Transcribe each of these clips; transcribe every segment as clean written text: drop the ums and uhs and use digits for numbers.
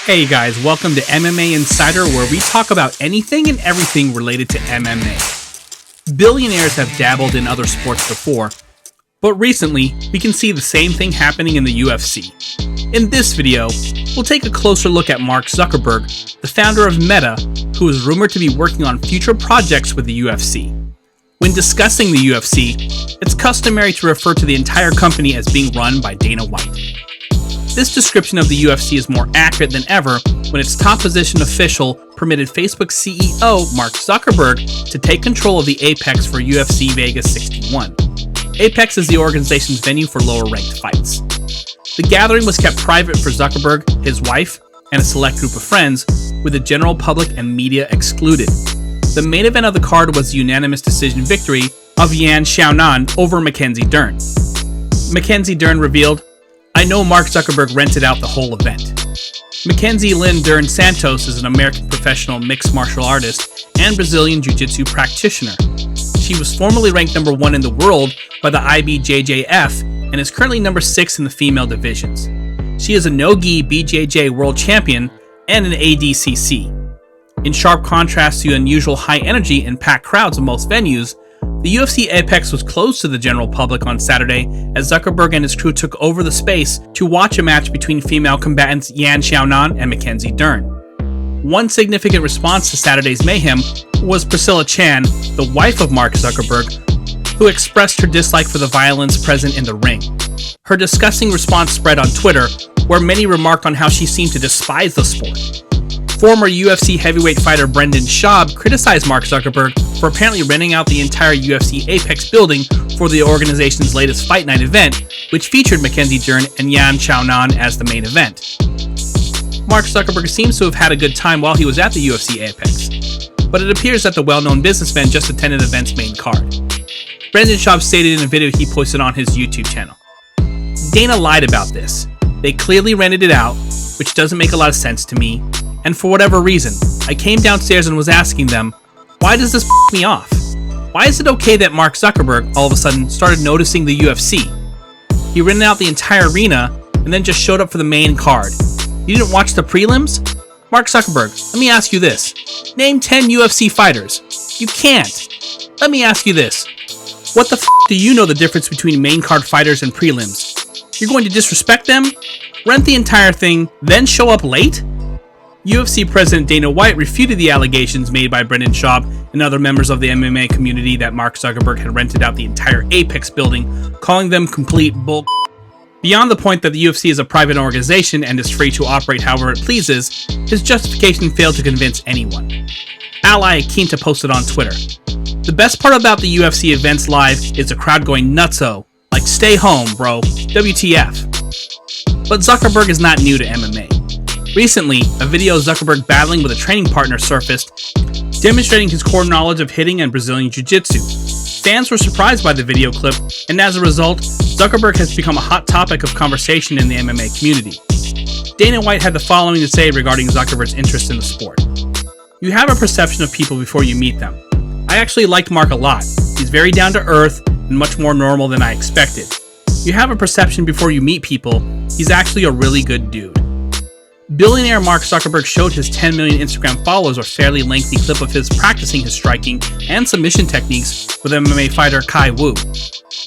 Hey guys, welcome to MMA Insider, where we talk about anything and everything related to MMA. Billionaires have dabbled in other sports before, but recently we can see the same thing happening in the UFC. In this video, we'll take a closer look at Mark Zuckerberg, the founder of Meta, who is rumored to be working on future projects with the UFC. When discussing the UFC, it's customary to refer to the entire company as being run by Dana White. This description of the UFC is more accurate than ever when its top position official permitted Facebook CEO Mark Zuckerberg to take control of the Apex for UFC Vegas 61. Apex is the organization's venue for lower-ranked fights. The gathering was kept private for Zuckerberg, his wife, and a select group of friends, with the general public and media excluded. The main event of the card was the unanimous decision victory of Yan Xiaonan over Mackenzie Dern. Mackenzie Dern revealed, "I know Mark Zuckerberg rented out the whole event." Mackenzie Lynn Dern Santos is an American professional mixed martial artist and Brazilian Jiu-Jitsu practitioner. She was formerly ranked number 1 in the world by the IBJJF and is currently number 6 in the female divisions. She is a no-gi BJJ world champion and an ADCC. In sharp contrast to the unusual high energy and packed crowds of most venues, the UFC Apex was closed to the general public on Saturday as Zuckerberg and his crew took over the space to watch a match between female combatants Yan Xiaonan and Mackenzie Dern. One significant response to Saturday's mayhem was Priscilla Chan, the wife of Mark Zuckerberg, who expressed her dislike for the violence present in the ring. Her disgusting response spread on Twitter, where many remarked on how she seemed to despise the sport. Former UFC heavyweight fighter Brendan Schaub criticized Mark Zuckerberg for apparently renting out the entire UFC Apex building for the organization's latest Fight Night event, which featured Mackenzie Dern and Yan Xiaonan as the main event. Mark Zuckerberg seems to have had a good time while he was at the UFC Apex, but it appears that the well-known businessman just attended the event's main card. Brendan Schaub stated in a video he posted on his YouTube channel, "Dana lied about this. They clearly rented it out, which doesn't make a lot of sense to me. And for whatever reason, I came downstairs and was asking them, why does this me off? Why is it okay that Mark Zuckerberg all of a sudden started noticing the UFC? He rented out the entire arena and then just showed up for the main card. You didn't watch the prelims? Mark Zuckerberg, let me ask you this. Name 10 UFC fighters. You can't. Let me ask you this. What the do you know the difference between main card fighters and prelims? You're going to disrespect them? Rent the entire thing, then show up late?" UFC President Dana White refuted the allegations made by Brendan Schaub and other members of the MMA community that Mark Zuckerberg had rented out the entire Apex building, calling them complete bull. Beyond the point that the UFC is a private organization and is free to operate however it pleases, his justification failed to convince anyone. Ally Akinta posted on Twitter, "The best part about the UFC events live is the crowd going nutso, like stay home, bro, WTF. But Zuckerberg is not new to MMA. Recently, a video of Zuckerberg battling with a training partner surfaced, demonstrating his core knowledge of hitting and Brazilian Jiu-Jitsu. Fans were surprised by the video clip, and as a result, Zuckerberg has become a hot topic of conversation in the MMA community. Dana White had the following to say regarding Zuckerberg's interest in the sport. "You have a perception of people before you meet them. I actually liked Mark a lot. He's very down to earth and much more normal than I expected. You have a perception before you meet people. He's actually a really good dude." Billionaire Mark Zuckerberg showed his 10 million Instagram followers a fairly lengthy clip of his practicing his striking and submission techniques with MMA fighter Kai Wu.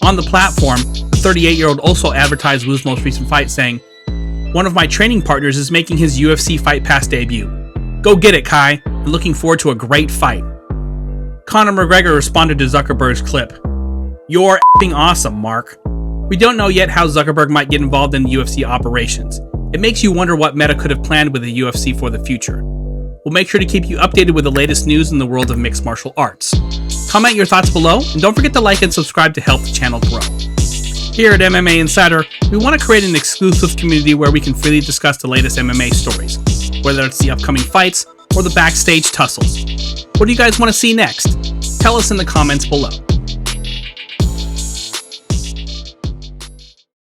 On the platform, the 38-year-old also advertised Wu's most recent fight, saying, "One of my training partners is making his UFC Fight Pass debut. Go get it, Kai. I'm looking forward to a great fight." Conor McGregor responded to Zuckerberg's clip, "You're f***ing awesome, Mark." We don't know yet how Zuckerberg might get involved in UFC operations. It makes you wonder what Meta could have planned with the UFC for the future. We'll make sure to keep you updated with the latest news in the world of mixed martial arts. Comment your thoughts below, and don't forget to like and subscribe to help the channel grow. Here at MMA Insider, we want to create an exclusive community where we can freely discuss the latest MMA stories, whether it's the upcoming fights or the backstage tussles. What do you guys want to see next? Tell us in the comments below.